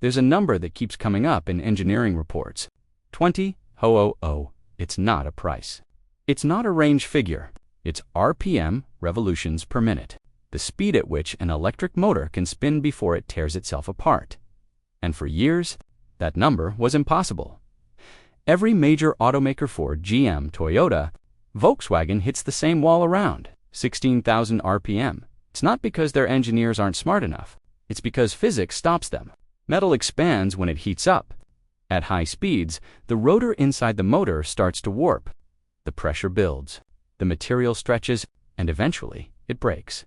There's a number that keeps coming up in engineering reports. 20. It's not a price. It's not a range figure. It's RPM, revolutions per minute, the speed at which an electric motor can spin before it tears itself apart. And for years, that number was impossible. Every major automaker, Ford, GM, Toyota, Volkswagen, hits the same wall around 16,000 RPM. It's not because their engineers aren't smart enough. It's because physics stops them. Metal expands when it heats up. At high speeds, the rotor inside the motor starts to warp. The pressure builds. The material stretches, and eventually, it breaks.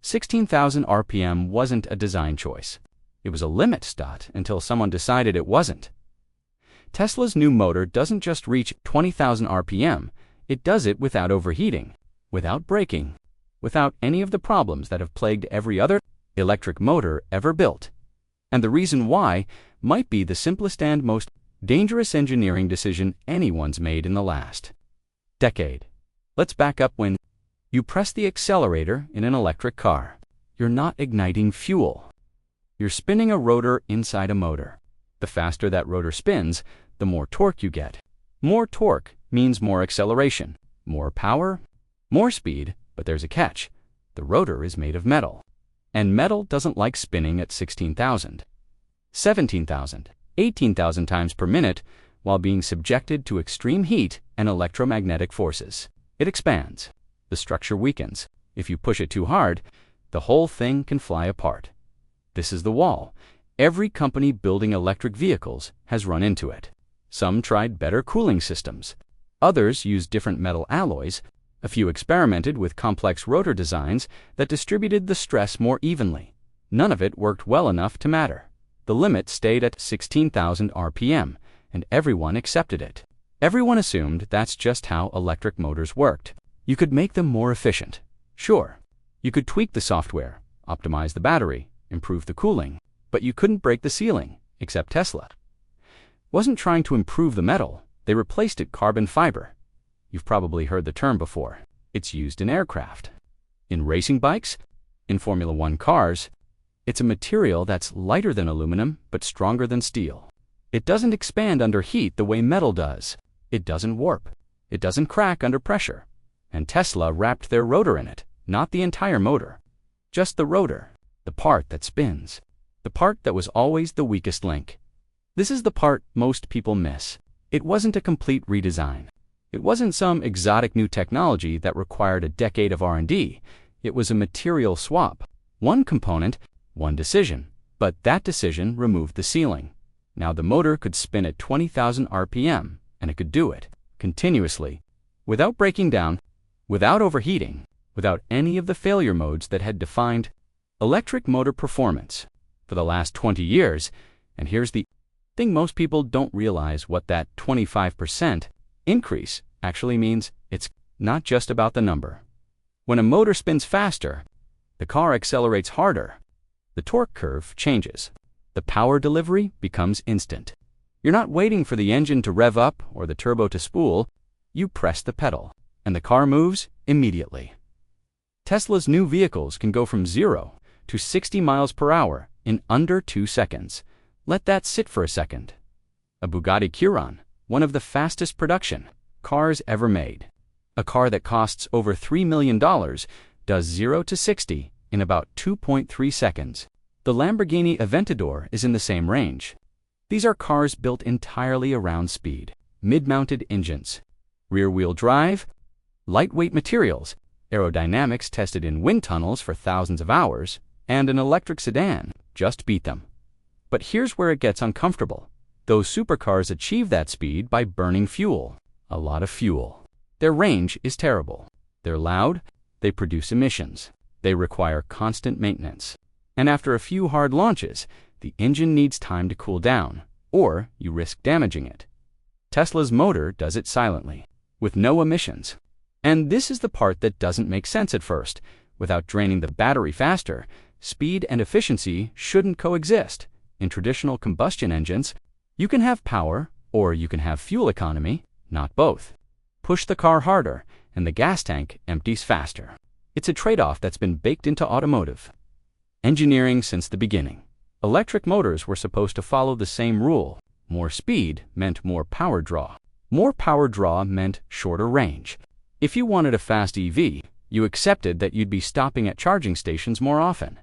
16,000 RPM wasn't a design choice. It was a limit stat until someone decided it wasn't. Tesla's new motor doesn't just reach 20,000 RPM, it does it without overheating, without braking, without any of the problems that have plagued every other electric motor ever built. And the reason why might be the simplest and most dangerous engineering decision anyone's made in the last decade. Let's back up. When you press the accelerator in an electric car, you're not igniting fuel. You're spinning a rotor inside a motor. The faster that rotor spins, the more torque you get. More torque means more acceleration, more power, more speed, but there's a catch. The rotor is made of metal. And metal doesn't like spinning at 16,000, 17,000, 18,000 times per minute while being subjected to extreme heat and electromagnetic forces. It expands. The structure weakens. If you push it too hard, the whole thing can fly apart. This is the wall. Every company building electric vehicles has run into it. Some tried better cooling systems. Others used different metal alloys. A few experimented with complex rotor designs that distributed the stress more evenly. None of it worked well enough to matter. The limit stayed at 16,000 RPM, and everyone accepted it. Everyone assumed that's just how electric motors worked. You could make them more efficient. Sure, you could tweak the software, optimize the battery, improve the cooling, but you couldn't break the ceiling, except Tesla wasn't trying to improve the metal. They replaced it carbon fiber. You've probably heard the term before. It's used in aircraft, in racing bikes, in Formula One cars. It's a material that's lighter than aluminum, but stronger than steel. It doesn't expand under heat the way metal does. It doesn't warp. It doesn't crack under pressure. And Tesla wrapped their rotor in it, not the entire motor. Just the rotor, the part that spins, the part that was always the weakest link. This is the part most people miss. It wasn't a complete redesign. It wasn't some exotic new technology that required a decade of R&D. It was a material swap. One component, one decision. But that decision removed the ceiling. Now the motor could spin at 20,000 RPM, and it could do it continuously, without breaking down, without overheating, without any of the failure modes that had defined electric motor performance for the last 20 years. And here's the thing: most people don't realize what that 25% increase actually means. It's not just about the number. When a motor spins faster, the car accelerates harder. The torque curve changes. The power delivery becomes instant. You're not waiting for the engine to rev up or the turbo to spool. You press the pedal, and the car moves immediately. Tesla's new vehicles can go from 0 to 60 miles per hour in under 2 seconds. Let that sit for a second. A Bugatti Chiron, one of the fastest production cars ever made. A car that costs over $3 million does 0 to 60 in about 2.3 seconds. The Lamborghini Aventador is in the same range. These are cars built entirely around speed. Mid-mounted engines, rear-wheel drive, lightweight materials, aerodynamics tested in wind tunnels for thousands of hours, and an electric sedan just beat them. But here's where it gets uncomfortable. Those supercars achieve that speed by burning fuel. A lot of fuel. Their range is terrible. They're loud. They produce emissions. They require constant maintenance. And after a few hard launches, the engine needs time to cool down, or you risk damaging it. Tesla's motor does it silently, with no emissions. And this is the part that doesn't make sense at first. Without draining the battery faster, speed and efficiency shouldn't coexist. In traditional combustion engines, you can have power, or you can have fuel economy, not both. Push the car harder, and the gas tank empties faster. It's a trade-off that's been baked into automotive engineering since the beginning. Electric motors were supposed to follow the same rule. More speed meant more power draw. More power draw meant shorter range. If you wanted a fast EV, you accepted that you'd be stopping at charging stations more often.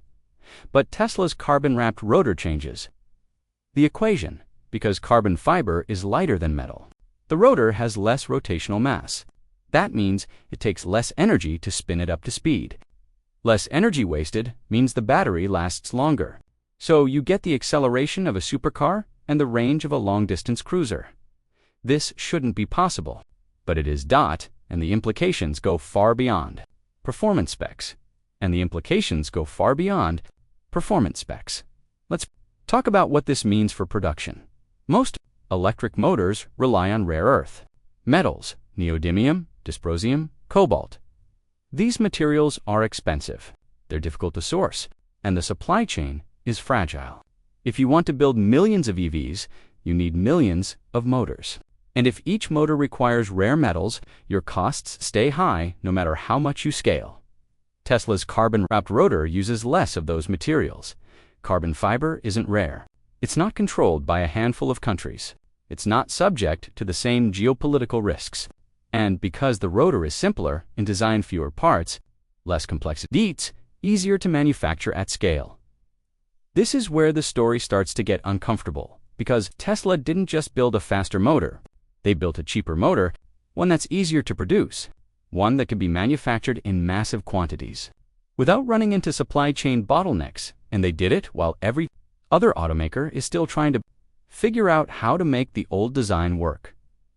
But Tesla's carbon-wrapped rotor changes the equation, because carbon fiber is lighter than metal. The rotor has less rotational mass. That means it takes less energy to spin it up to speed. Less energy wasted means the battery lasts longer. So you get the acceleration of a supercar and the range of a long-distance cruiser. This shouldn't be possible, but it is, and the implications go far beyond performance specs. And the implications go far beyond performance specs. Let's talk about what this means for production. Most electric motors rely on rare earth metals, neodymium, dysprosium, cobalt. These materials are expensive, they're difficult to source, and the supply chain is fragile. If you want to build millions of EVs, you need millions of motors. And if each motor requires rare metals, your costs stay high no matter how much you scale. Tesla's carbon-wrapped rotor uses less of those materials. Carbon fiber isn't rare. It's not controlled by a handful of countries. It's not subject to the same geopolitical risks. And because the rotor is simpler and designed fewer parts, less complexity, it's easier to manufacture at scale. This is where the story starts to get uncomfortable, because Tesla didn't just build a faster motor. They built a cheaper motor, one that's easier to produce, one that can be manufactured in massive quantities, without running into supply chain bottlenecks, and they did it while every other automaker is still trying to figure out how to make the old design work.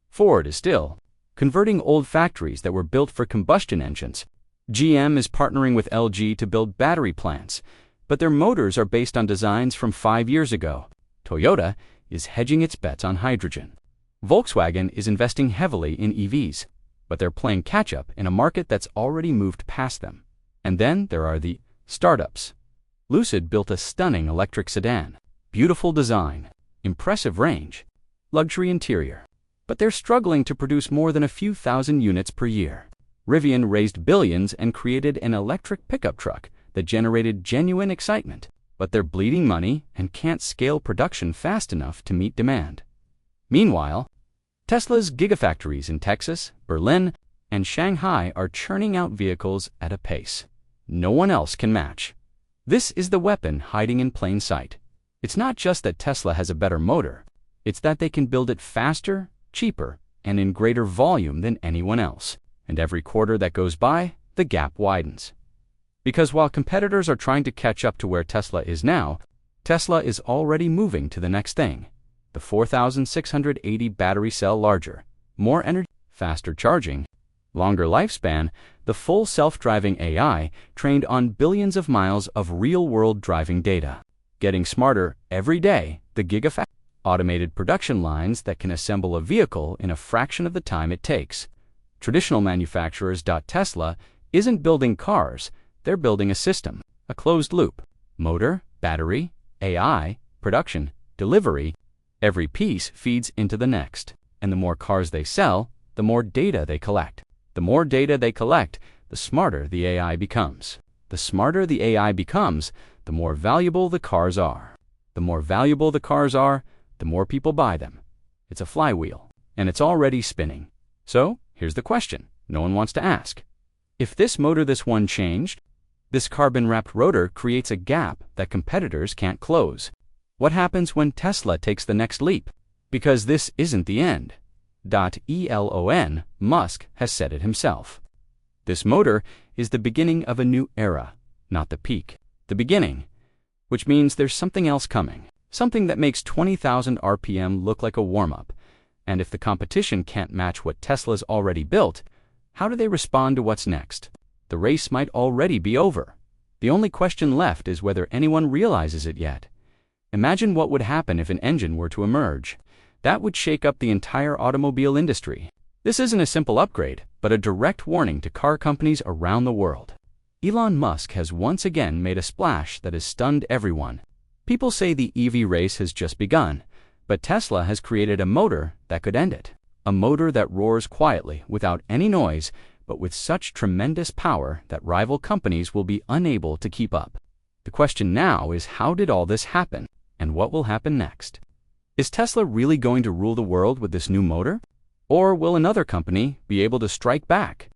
Ford is still converting old factories that were built for combustion engines. GM is partnering with LG to build battery plants, but their motors are based on designs from 5 years ago. Toyota is hedging its bets on hydrogen. Volkswagen is investing heavily in EVs, but they're playing catch-up in a market that's already moved past them. And then there are the startups. Lucid built a stunning electric sedan. Beautiful design, impressive range, luxury interior. But they're struggling to produce more than a few thousand units per year. Rivian raised billions and created an electric pickup truck that generated genuine excitement, but they're bleeding money and can't scale production fast enough to meet demand. Meanwhile, Tesla's gigafactories in Texas, Berlin, and Shanghai are churning out vehicles at a pace no one else can match. This is the weapon hiding in plain sight. It's not just that Tesla has a better motor, it's that they can build it faster, cheaper, and in greater volume than anyone else. And every quarter that goes by, the gap widens. Because while competitors are trying to catch up to where Tesla is now, Tesla is already moving to the next thing. The 4680 battery cell larger, more energy, faster charging, longer lifespan, the full self-driving AI trained on billions of miles of real-world driving data. Getting smarter every day, the gigafactory, automated production lines that can assemble a vehicle in a fraction of the time it takes. Traditional manufacturers. Tesla isn't building cars, they're building a system, a closed loop. Motor, battery, AI, production, delivery, every piece feeds into the next. And the more cars they sell, the more data they collect. The more data they collect, the smarter the AI becomes. The smarter the AI becomes, the more valuable the cars are. The more valuable the cars are, the more people buy them. It's a flywheel, and it's already spinning. So, here's the question no one wants to ask. If this motor, this one changed, this carbon-wrapped rotor creates a gap that competitors can't close. What happens when Tesla takes the next leap? Because this isn't the end. Elon Musk has said it himself. This motor is the beginning of a new era, not the peak. The beginning, which means there's something else coming. Something that makes 20,000 RPM look like a warm-up. And if the competition can't match what Tesla's already built, how do they respond to what's next? The race might already be over. The only question left is whether anyone realizes it yet. Imagine what would happen if an engine were to emerge. That would shake up the entire automobile industry. This isn't a simple upgrade, but a direct warning to car companies around the world. Elon Musk has once again made a splash that has stunned everyone. People say the EV race has just begun, but Tesla has created a motor that could end it. A motor that roars quietly without any noise, but with such tremendous power that rival companies will be unable to keep up. The question now is, how did all this happen, and what will happen next? Is Tesla really going to rule the world with this new motor? Or will another company be able to strike back?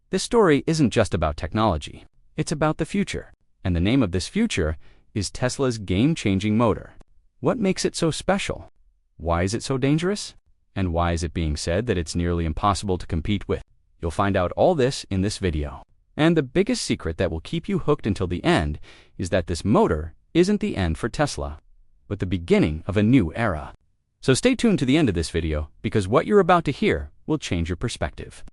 This story isn't just about technology. It's about the future. And the name of this future is Tesla's game-changing motor. What makes it so special? Why is it so dangerous? And why is it being said that it's nearly impossible to compete with? You'll find out all this in this video. And the biggest secret that will keep you hooked until the end is that this motor isn't the end for Tesla, but the beginning of a new era. So stay tuned to the end of this video, because what you're about to hear will change your perspective.